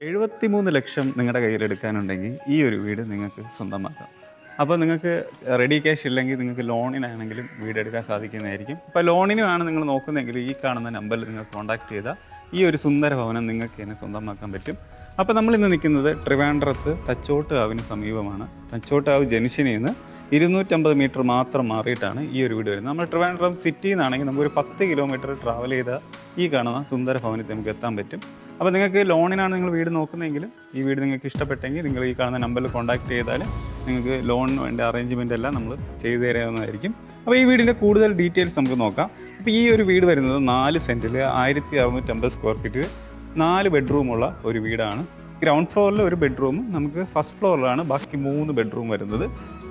73 ലക്ഷം നിങ്ങളുടെ കയ്യിലെടുക്കാനുണ്ടെങ്കിൽ ഈ ഒരു വീട് നിങ്ങൾക്ക് സ്വന്തമാക്കാം. അപ്പോൾ നിങ്ങൾക്ക് റെഡി ക്യാഷ് ഇല്ലെങ്കിൽ നിങ്ങൾക്ക് ലോണിനാണെങ്കിലും വീടെടുക്കാൻ സാധിക്കുന്നതായിരിക്കും. ഇപ്പോൾ ലോണിനുമാണ് നിങ്ങൾ നോക്കുന്നതെങ്കിൽ ഈ കാണുന്ന നമ്പറിൽ നിങ്ങൾ കോൺടാക്ട് ചെയ്താൽ ഈ ഒരു സുന്ദര ഭവനം നിങ്ങൾക്ക് തന്നെ സ്വന്തമാക്കാൻ പറ്റും. അപ്പോൾ നമ്മളിന്ന് നിൽക്കുന്നത് ട്രിവാൻഡ്രത്ത് തച്ചോട്ടുകാവിന് സമീപമാണ്. തച്ചോട്ടുകാവ് ജംഗ്ഷനിൽ നിന്ന് 250 മീറ്റർ മാത്രം മാറിയിട്ടാണ് ഈ ഒരു വീട് വരുന്നത്. നമ്മൾ ട്രിവാൻഡ്രം സിറ്റിയിൽ നിന്നാണെങ്കിൽ നമുക്കൊരു 10 കിലോമീറ്റർ ട്രാവൽ ചെയ്താൽ ഈ കാണുന്ന സുന്ദര ഭവനത്തിൽ നമുക്ക് എത്താൻ പറ്റും. അപ്പോൾ നിങ്ങൾക്ക് ലോണിനാണ് നിങ്ങൾ വീട് നോക്കുന്നതെങ്കിലും ഈ വീട് നിങ്ങൾക്ക് ഇഷ്ടപ്പെട്ടെങ്കിൽ നിങ്ങൾ ഈ കാണുന്ന നമ്പറിൽ കോൺടാക്ട് ചെയ്താൽ നിങ്ങൾക്ക് ലോണിന് വേണ്ട അറേഞ്ച്മെൻ്റ് എല്ലാം നമ്മൾ ചെയ്തു തരാവുന്നതായിരിക്കും. അപ്പോൾ ഈ വീടിൻ്റെ കൂടുതൽ ഡീറ്റെയിൽസ് നമുക്ക് നോക്കാം. അപ്പോൾ ഈ ഒരു വീട് വരുന്നത് 4 സെൻറ്റിൽ 1650 സ്ക്വയർ ഫീറ്റ് 4 ബെഡ്റൂമുള്ള ഒരു വീടാണ്. ഗ്രൗണ്ട് ഫ്ലോറിൽ ഒരു ബെഡ്റൂമും നമുക്ക് ഫസ്റ്റ് ഫ്ലോറിലാണ് ബാക്കി 3 ബെഡ്റൂം വരുന്നത്.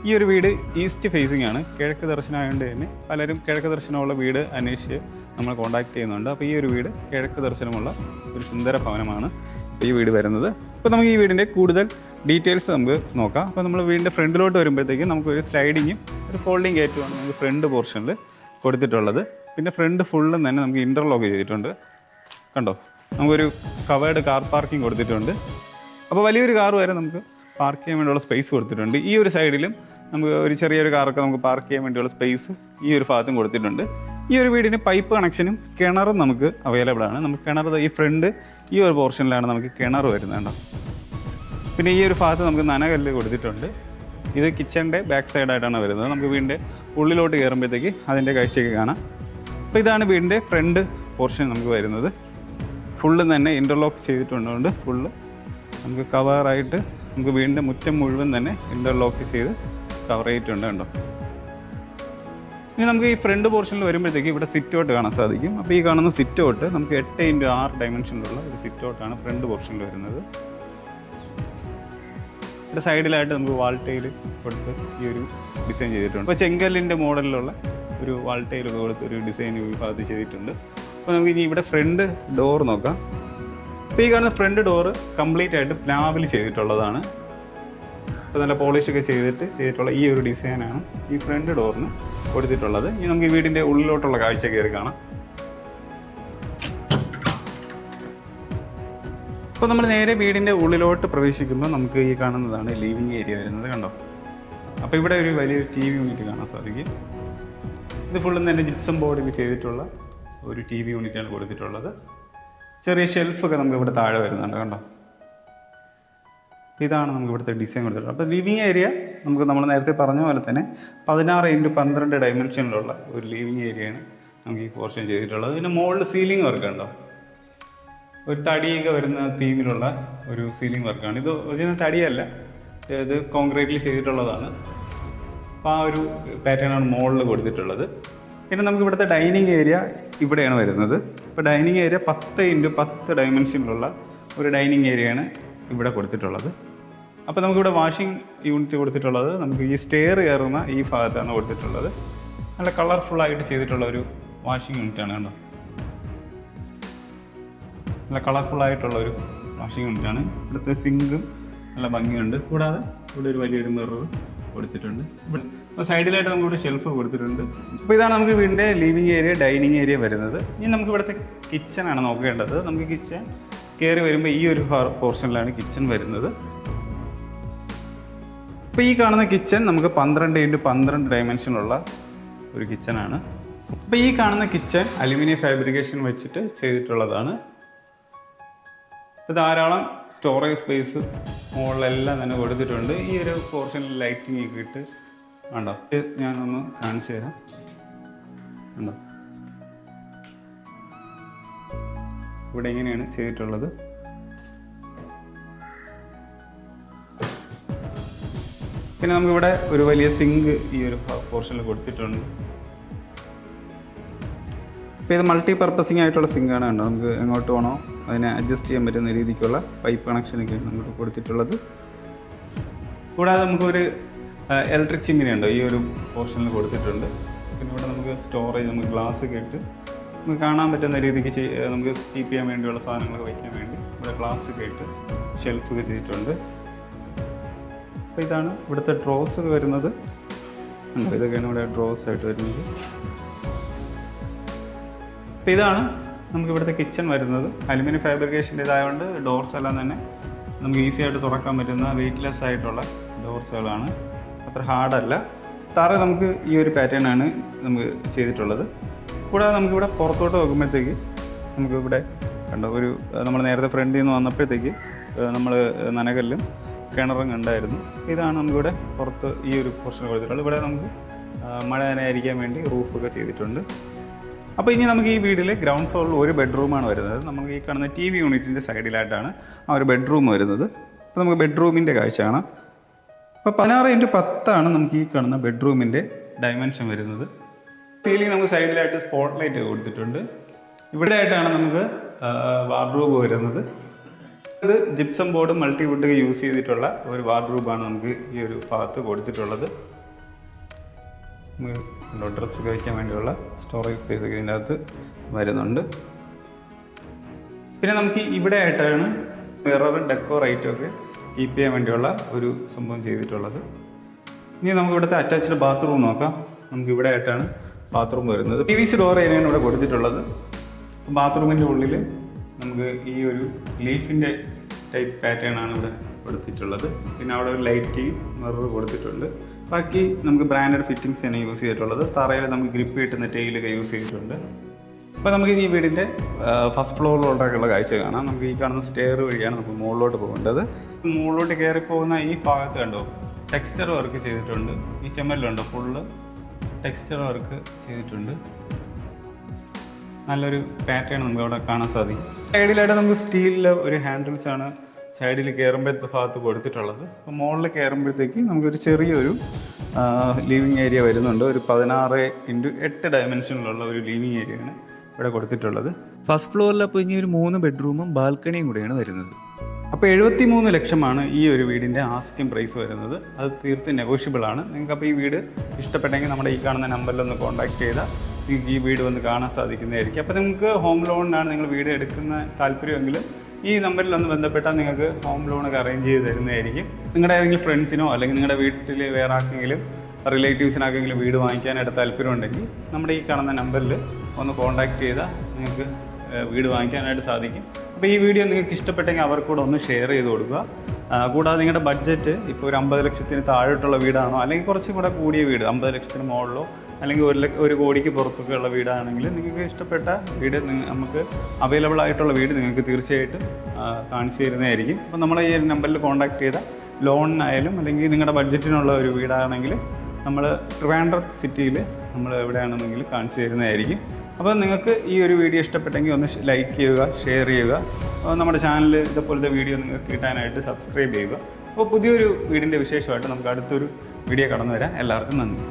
ഈ ഒരു വീട് ഈസ്റ്റ് ഫേസിംഗ് ആണ്. കിഴക്ക് ദർശനമായതുകൊണ്ട് തന്നെ പലരും കിഴക്ക് ദർശനമുള്ള വീട് അന്വേഷിച്ച് നമ്മൾ കോൺടാക്ട് ചെയ്യുന്നുണ്ട്. അപ്പോൾ ഈ ഒരു വീട് കിഴക്ക് ദർശനമുള്ള ഒരു സുന്ദര ഭവനമാണ് ഈ വീട് വരുന്നത്. അപ്പോൾ നമുക്ക് ഈ വീടിൻ്റെ കൂടുതൽ ഡീറ്റെയിൽസ് നമുക്ക് നോക്കാം. അപ്പോൾ നമ്മൾ വീടിൻ്റെ ഫ്രണ്ടിലോട്ട് വരുമ്പോഴത്തേക്കും നമുക്കൊരു സ്ലൈഡിങ്ങും ഒരു ഫോൾഡിങ് ഗേറ്റുമാണ് നമുക്ക് ഫ്രണ്ട് പോർഷനിൽ കൊടുത്തിട്ടുള്ളത്. പിന്നെ ഫ്രണ്ട് ഫുള്ളും തന്നെ നമുക്ക് ഇൻ്റർലോക്ക് ചെയ്തിട്ടുണ്ട്. കണ്ടോ, നമുക്കൊരു കവേർഡ് കാർ പാർക്കിംഗ് കൊടുത്തിട്ടുണ്ട്. അപ്പോൾ വലിയൊരു കാർ വരെ നമുക്ക് പാർക്ക് ചെയ്യാൻ വേണ്ടിയുള്ള സ്പേസ് കൊടുത്തിട്ടുണ്ട്. ഈ ഒരു സൈഡിലും നമുക്ക് ഒരു ചെറിയൊരു കാറൊക്കെ നമുക്ക് പാർക്ക് ചെയ്യാൻ വേണ്ടിയുള്ള സ്പേസ് ഈ ഒരു ഭാഗത്തും കൊടുത്തിട്ടുണ്ട്. ഈ ഒരു വീടിന് പൈപ്പ് കണക്ഷനും കിണറും നമുക്ക് അവൈലബിൾ ആണ്. നമുക്ക് കിണർ ഈ ഫ്രണ്ട് ഈ ഒരു പോർഷനിലാണ് നമുക്ക് കിണർ വരുന്നത് കേട്ടോ. പിന്നെ ഈ ഒരു ഭാഗത്ത് നമുക്ക് നനകല്ല് കൊടുത്തിട്ടുണ്ട്. ഇത് കിച്ചണിൻ്റെ ബാക്ക് സൈഡായിട്ടാണ് വരുന്നത്. നമുക്ക് വീടിൻ്റെ ഉള്ളിലോട്ട് കയറുമ്പോഴത്തേക്ക് അതിൻ്റെ കാഴ്ചയൊക്കെ കാണാം. അപ്പോൾ ഇതാണ് വീടിൻ്റെ ഫ്രണ്ട് പോർഷൻ നമുക്ക് വരുന്നത്. ഫുള്ള് തന്നെ ഇൻ്റർലോക്ക് ചെയ്തിട്ടുള്ളതുകൊണ്ട് ഫുള്ള് നമുക്ക് കവറായിട്ട് നമുക്ക് വീടിൻ്റെ മുറ്റം മുഴുവൻ തന്നെ ഇൻ്റർലോക്ക് ചെയ്ത് കവർ ചെയ്തിട്ടുണ്ട് കേട്ടോ. ഇനി നമുക്ക് ഈ ഫ്രണ്ട് പോർഷനിൽ വരുമ്പോഴത്തേക്ക് ഇവിടെ സിറ്റ് ഔട്ട് കാണാൻ സാധിക്കും. അപ്പോൾ ഈ കാണുന്ന സിറ്റ് ഔട്ട് നമുക്ക് 8x6 ഡയമെൻഷനിലുള്ള ഒരു സിറ്റ് ഔട്ടാണ് ഫ്രണ്ട് പോർഷനിൽ വരുന്നത്. ഇവിടെ സൈഡിലായിട്ട് നമുക്ക് വാൾ ടൈൽ കൊടുത്ത് ഈ ഒരു ഡിസൈൻ ചെയ്തിട്ടുണ്ട്. അപ്പോൾ ചെങ്കല്ലിൻ്റെ മോഡലിലുള്ള ഒരു വാൾ ടൈൽ കൊടുത്ത് ഒരു ഡിസൈൻ ഈ ഭാഗത്ത് ചെയ്തിട്ടുണ്ട്. അപ്പോൾ നമുക്ക് ഇനി ഇവിടെ ഫ്രണ്ട് ഡോർ നോക്കാം. അപ്പോൾ ഈ കാണുന്ന ഫ്രണ്ട് ഡോറ് കംപ്ലീറ്റ് ആയിട്ട് പ്ലാവിൽ ചെയ്തിട്ടുള്ളതാണ്. അപ്പോൾ നല്ല പോളിഷൊക്കെ ചെയ്തിട്ടുള്ള ഈ ഒരു ഡിസൈനാണ് ഈ ഫ്രണ്ട് ഡോറിന് കൊടുത്തിട്ടുള്ളത്. ഇനി നമുക്ക് ഈ വീടിൻ്റെ ഉള്ളിലോട്ടുള്ള കാഴ്ച കയറി കാണാം. അപ്പോൾ നമ്മൾ നേരെ വീടിൻ്റെ ഉള്ളിലോട്ട് പ്രവേശിക്കുമ്പോൾ നമുക്ക് ഈ കാണുന്നതാണ് ലിവിങ് ഏരിയ വരുന്നത്. കണ്ടോ, അപ്പോൾ ഇവിടെ ഒരു വലിയൊരു TV യൂണിറ്റ് കാണാൻ സാധിക്കും. ഇത് ഫുള്ളും തന്നെ ജിപ്സം ബോർഡിൽ ചെയ്തിട്ടുള്ള ഒരു TV യൂണിറ്റാണ് കൊടുത്തിട്ടുള്ളത്. ചെറിയ ഷെൽഫൊക്കെ നമുക്ക് ഇവിടെ താഴെ വരുന്നുണ്ട്. കണ്ടോ, ഇതാണ് നമുക്ക് ഇവിടുത്തെ ഡിസൈൻ കൊടുത്തിട്ടുള്ളത്. അപ്പോൾ ലിവിങ് ഏരിയ നമ്മൾ നേരത്തെ പറഞ്ഞ പോലെ തന്നെ 16x12 ഡയമെൻഷനിലുള്ള ഒരു ലിവിങ് ഏരിയയാണ് നമുക്ക് ഈ പോർഷൻ ചെയ്തിട്ടുള്ളത്. പിന്നെ മുകളിൽ സീലിംഗ് വർക്ക് ഉണ്ടോ, ഒരു തടിയൊക്കെ വരുന്ന തീമിലുള്ള ഒരു സീലിംഗ് വർക്കാണ്. ഇത് ഒറിജിനൽ തടിയല്ല, ഇത് കോൺക്രീറ്റിൽ ചെയ്തിട്ടുള്ളതാണ്. അപ്പോൾ ആ ഒരു പാറ്റേണാണ് മുകളിൽ കൊടുത്തിട്ടുള്ളത്. പിന്നെ നമുക്ക് ഇവിടുത്തെ ഡൈനിങ് ഏരിയ ഇവിടെയാണ് വരുന്നത്. ഇപ്പോൾ ഡൈനിങ് ഏരിയ 10x10 ഡയമെൻഷനിലുള്ള ഒരു ഡൈനിങ് ഏരിയയാണ് ഇവിടെ കൊടുത്തിട്ടുള്ളത്. അപ്പോൾ നമുക്കിവിടെ വാഷിംഗ് യൂണിറ്റ് കൊടുത്തിട്ടുള്ളത് നമുക്ക് ഈ സ്റ്റെയർ കയറുന്ന ഈ ഭാഗത്താണ് കൊടുത്തിട്ടുള്ളത്. നല്ല കളർഫുള്ളായിട്ട് ചെയ്തിട്ടുള്ള ഒരു വാഷിംഗ് യൂണിറ്റാണ് കണ്ടോ, നല്ല കളർഫുള്ളായിട്ടുള്ള ഒരു വാഷിംഗ് യൂണിറ്റാണ്. ഇവിടുത്തെ സിങ്കും നല്ല ഭംഗിയുണ്ട്. കൂടാതെ ഇവിടെ ഒരു വലിയൊരു മിറർ കൊടുത്തിട്ടുണ്ട്. ഇപ്പോൾ സൈഡിലായിട്ട് നമുക്കിവിടെ ഷെൽഫ് കൊടുത്തിട്ടുണ്ട്. അപ്പോൾ ഇതാണ് നമുക്ക് വീടിൻ്റെ ലിവിങ് ഏരിയ ഡൈനിങ് ഏരിയ വരുന്നത്. ഇനി നമുക്ക് ഇവിടുത്തെ കിച്ചണാണ് നോക്കേണ്ടത്. നമുക്ക് കിച്ചൺ കയറി വരുമ്പോൾ ഈ ഒരു പോർഷനിലാണ് കിച്ചൺ വരുന്നത്. ഇപ്പോൾ ഈ കാണുന്ന കിച്ചൺ നമുക്ക് 12x12 ഡയമെൻഷനുള്ള ഒരു കിച്ചണാണ്. അപ്പോൾ ഈ കാണുന്ന കിച്ചൺ അലുമിനിയം ഫാബ്രിക്കേഷൻ വെച്ചിട്ട് ചെയ്തിട്ടുള്ളതാണ്. ഇപ്പോൾ ധാരാളം സ്റ്റോറേജ് സ്പേസ് മുകളിലെല്ലാം തന്നെ കൊടുത്തിട്ടുണ്ട്. ഈ ഒരു പോർഷനിൽ ലൈറ്റിംഗ് ഒക്കെ ഇട്ട് ഉണ്ടോ, ഞാനൊന്ന് കാണിച്ചു തരാം. ഉണ്ടോ, ഇവിടെ ഇങ്ങനെയാണ് ചെയ്തിട്ടുള്ളത്. പിന്നെ നമുക്കിവിടെ ഒരു വലിയ സിങ്ക് ഈ ഒരു പോർഷനിൽ കൊടുത്തിട്ടുണ്ട്. അപ്പോൾ ഇത് മൾട്ടി പർപ്പസിങ് ആയിട്ടുള്ള സിങ്കാണ്. കണ്ടോ, നമുക്ക് എങ്ങോട്ട് വേണോ അതിനെ അഡ്ജസ്റ്റ് ചെയ്യാൻ പറ്റുന്ന രീതിക്കുള്ള പൈപ്പ് കണക്ഷനൊക്കെ നമുക്ക് കൊടുത്തിട്ടുള്ളത്. കൂടാതെ നമുക്കൊരു ഇലക്ട്രിക് ചിമ്മിനിയുണ്ടോ ഈ ഒരു പോർഷനിൽ കൊടുത്തിട്ടുണ്ട്. പിന്നെ ഇവിടെ നമുക്ക് സ്റ്റോറേജ്, നമുക്ക് ഗ്ലാസ് ഒക്കെ ഇട്ട് നമുക്ക് കാണാൻ പറ്റുന്ന രീതിക്ക് നമുക്ക് കീപ്പ് ചെയ്യാൻ വേണ്ടിയുള്ള സാധനങ്ങളൊക്കെ വയ്ക്കാൻ വേണ്ടി ഇവിടെ ഗ്ലാസ് ഒക്കെ ഇട്ട് ഷെൽഫൊക്കെ ചെയ്തിട്ടുണ്ട്. അപ്പോൾ ഇതാണ് ഇവിടുത്തെ ഡ്രോസ് ഒക്കെ വരുന്നത്. ഇതൊക്കെയാണ് ഇവിടെ ഡ്രോസ് ആയിട്ട് വരുന്നത്. അപ്പോൾ ഇതാണ് നമുക്ക് ഇവിടുത്തെ കിച്ചൺ വരുന്നത് അലുമിനിയം ഫാബ്രിക്കേഷൻ്റെതായതുകൊണ്ട് ഡോർസ് എല്ലാം തന്നെ നമുക്ക് ഈസി ആയിട്ട് തുറക്കാൻ പറ്റുന്ന വെയ്റ്റ്ലെസ് ആയിട്ടുള്ള ഡോർസുകളാണ്, അത്ര ഹാർഡല്ല. തറ നമുക്ക് ഈ ഒരു പാറ്റേൺ ആണ് നമുക്ക് ചെയ്തിട്ടുള്ളത്. കൂടാതെ നമുക്കിവിടെ പുറത്തോട്ട് നോക്കുമ്പോഴത്തേക്ക് നമുക്കിവിടെ കണ്ടോ ഒരു നമ്മൾ നേരത്തെ ഫ്രണ്ടിൽ നിന്ന് വന്നപ്പോഴത്തേക്ക് നമ്മൾ നനകല്ലും കിണറും കണ്ടായിരുന്നു. ഇതാണ് നമുക്കിവിടെ പുറത്ത് ഈ ഒരു പോർഷൻ കൊടുത്തിട്ടുള്ളത്. ഇവിടെ നമുക്ക് മഴ നനയായിരിക്കാൻ വേണ്ടി റൂഫൊക്കെ ചെയ്തിട്ടുണ്ട്. അപ്പോൾ ഇനി നമുക്ക് ഈ വീട്ടിൽ ഗ്രൗണ്ട് ഫ്ലോറിൽ ഒരു ബെഡ്റൂമാണ് വരുന്നത്. നമുക്ക് ഈ കാണുന്ന TV യൂണിറ്റിൻ്റെ സൈഡിലായിട്ടാണ് ആ ഒരു ബെഡ്റൂം വരുന്നത്. അപ്പോൾ നമുക്ക് ബെഡ്റൂമിൻ്റെ കാഴ്ച കാണാം. അപ്പോൾ 16x10 നമുക്ക് ഈ കാണുന്ന ബെഡ്റൂമിൻ്റെ ഡയമെൻഷൻ വരുന്നത്. സീലിംഗ് നമുക്ക് സൈഡിലായിട്ട് സ്പോട്ട് ലൈറ്റ് കൊടുത്തിട്ടുണ്ട്. ഇവിടെ ആയിട്ടാണ് നമുക്ക് വാർഡ്രോബ് വരുന്നത്. ഇത് ജിപ്സം ബോർഡ് മൾട്ടിവുഡ് യൂസ് ചെയ്തിട്ടുള്ള ഒരു വാർഡ്രോബാണ് നമുക്ക് ഈ ഒരു ഭാഗത്ത് കൊടുത്തിട്ടുള്ളത്. ഡ്രസ്സ് കഴിക്കാൻ വേണ്ടിയുള്ള സ്റ്റോറേജ് സ്പേസ് ഒക്കെ ഇതിൻ്റെ അകത്ത് വരുന്നുണ്ട്. പിന്നെ നമുക്ക് ഇവിടെ ആയിട്ടാണ് മിററും ഡെക്കോറൈറ്റും ഒക്കെ കീപ്പ് ചെയ്യാൻ വേണ്ടിയുള്ള ഒരു സംഭവം ചെയ്തിട്ടുള്ളത്. ഇനി നമുക്ക് ഇവിടുത്തെ അറ്റാച്ച്ഡ് ബാത്റൂം നോക്കാം. നമുക്ക് ഇവിടെ ആയിട്ടാണ് ബാത്റൂം വരുന്നത്. PVC ഡോർ ഏരിയയാണ് ഇവിടെ കൊടുത്തിട്ടുള്ളത്. ബാത്റൂമിൻ്റെ ഉള്ളിൽ നമുക്ക് ഈ ഒരു ലീഫിൻ്റെ ടൈപ്പ് പാറ്റേൺ ആണ് ഇവിടെ കൊടുത്തിട്ടുള്ളത്. പിന്നെ അവിടെ ഒരു ലൈറ്റ് മിറർ കൊടുത്തിട്ടുണ്ട്. ബാക്കി നമുക്ക് ബ്രാൻഡഡ് ഫിറ്റിംഗ്സ് തന്നെ യൂസ് ചെയ്തിട്ടുള്ളത്. തറയിൽ നമുക്ക് ഗ്രിപ്പ് കിട്ടുന്ന ടെയിലൊക്കെ യൂസ് ചെയ്തിട്ടുണ്ട്. അപ്പോൾ നമുക്ക് ഈ വീടിൻ്റെ ഫസ്റ്റ് ഫ്ലോറിലോട്ടൊക്കെയുള്ള കാഴ്ച കാണാം. നമുക്ക് ഈ കാണുന്ന സ്റ്റെയർ വഴിയാണ് നമുക്ക് മുകളിലോട്ട് പോകേണ്ടത്. മുകളിലോട്ട് കയറി പോകുന്ന ഈ ഭാഗത്ത് കണ്ടോ ടെക്സ്ചർ വർക്ക് ചെയ്തിട്ടുണ്ട്. ഈ ചെമ്മലുണ്ടോ ഫുള്ള് ടെക്സ്ചർ വർക്ക് ചെയ്തിട്ടുണ്ട്. നല്ലൊരു പാറ്റേൺ നമുക്ക് അവിടെ കാണാൻ സാധിക്കും. സൈഡിലായിട്ട് നമുക്ക് സ്റ്റീലിലെ ഒരു ഹാൻഡിൽസ് ആണ് സൈഡിൽ കയറുമ്പോഴത്തെ ഭാഗത്ത് കൊടുത്തിട്ടുള്ളത്. അപ്പോൾ മുകളിൽ കയറുമ്പോഴത്തേക്ക് നമുക്കൊരു ചെറിയൊരു ലിവിങ് ഏരിയ വരുന്നുണ്ട്. ഒരു 16x8 ഡയമെൻഷനിലുള്ള ഒരു ലിവിങ് ഏരിയയാണ് ഇവിടെ കൊടുത്തിട്ടുള്ളത്. ഫസ്റ്റ് ഫ്ലോറിൽ അപ്പോൾ ഇനി ഒരു 3 ബെഡ്റൂമും ബാൽക്കണിയും കൂടെയാണ് വരുന്നത്. അപ്പോൾ 73 ലക്ഷമാണ് ഈ ഒരു വീടിൻ്റെ ആസ്കിംഗ് പ്രൈസ് വരുന്നത്. അത് തീർത്തും നെഗോഷ്യബിൾ ആണ്. നിങ്ങൾക്ക് അപ്പോൾ ഈ വീട് ഇഷ്ടപ്പെട്ടെങ്കിൽ നമ്മുടെ ഈ കാണുന്ന നമ്പറിലൊന്ന് കോൺടാക്ട് ചെയ്താൽ നിങ്ങൾക്ക് ഈ വീട് വന്ന് കാണാൻ സാധിക്കുന്നതായിരിക്കും. അപ്പോൾ നിങ്ങൾക്ക് ഹോം ലോണിനാണ് നിങ്ങൾ വീട് എടുക്കുന്ന താല്പര്യമെങ്കിൽ ഈ നമ്പറിൽ ഒന്ന് ബന്ധപ്പെട്ടാൽ നിങ്ങൾക്ക് ഹോം ലോണൊക്കെ അറേഞ്ച് ചെയ്ത് തരുന്നതായിരിക്കും. നിങ്ങളുടെ ഏതെങ്കിലും ഫ്രണ്ട്സിനോ അല്ലെങ്കിൽ നിങ്ങളുടെ വീട്ടിൽ വേറെ ആർക്കെങ്കിലും റിലേറ്റീവ്സിനാർക്കെങ്കിലും വീട് വാങ്ങിക്കാനായിട്ട് താല്പര്യമുണ്ടെങ്കിൽ നമ്മുടെ ഈ കാണുന്ന നമ്പറിൽ ഒന്ന് കോൺടാക്ട് ചെയ്താൽ നിങ്ങൾക്ക് വീട് വാങ്ങിക്കാനായിട്ട് സാധിക്കും. അപ്പോൾ ഈ വീഡിയോ നിങ്ങൾക്ക് ഇഷ്ടപ്പെട്ടെങ്കിൽ അവർക്കൂടെ ഒന്ന് ഷെയർ ചെയ്ത് കൊടുക്കുക. കൂടാതെ നിങ്ങളുടെ ബഡ്ജറ്റ് ഇപ്പോൾ ഒരു 50 ലക്ഷത്തിന് താഴോട്ടുള്ള വീടാണോ അല്ലെങ്കിൽ കുറച്ചും കൂടെ കൂടിയ വീട് 50 ലക്ഷത്തിന് മുകളിലോ അല്ലെങ്കിൽ 1 കോടിക്ക് പുറത്തൊക്കെ ഉള്ള വീടാണെങ്കിൽ നിങ്ങൾക്ക് ഇഷ്ടപ്പെട്ട വീട് നമുക്ക് അവൈലബിൾ ആയിട്ടുള്ള വീട് നിങ്ങൾക്ക് തീർച്ചയായിട്ടും കാണിച്ചു തരുന്നതായിരിക്കും. അപ്പോൾ നമ്മളെ ഈ നമ്പറിൽ കോൺടാക്ട് ചെയ്താൽ ലോണിനായാലും അല്ലെങ്കിൽ നിങ്ങളുടെ ബഡ്ജറ്റിനുള്ള ഒരു വീടാണെങ്കിൽ നമ്മൾ ട്രിവാൻഡ്രം സിറ്റിയിൽ നമ്മൾ എവിടെയാണെന്നെങ്കിൽ കാണിച്ചു തരുന്നതായിരിക്കും. അപ്പോൾ നിങ്ങൾക്ക് ഈ ഒരു വീഡിയോ ഇഷ്ടപ്പെട്ടെങ്കിൽ ഒന്ന് ലൈക്ക് ചെയ്യുക, ഷെയർ ചെയ്യുക. നമ്മുടെ ചാനൽ ഇതുപോലത്തെ വീഡിയോ നിങ്ങൾക്ക് കിട്ടാനായിട്ട് സബ്സ്ക്രൈബ് ചെയ്യുക. അപ്പോൾ പുതിയൊരു വീടിൻ്റെ വിശേഷമായിട്ട് നമുക്ക് അടുത്തൊരു വീഡിയോ കടന്നു വരാം. എല്ലാവർക്കും നന്ദി.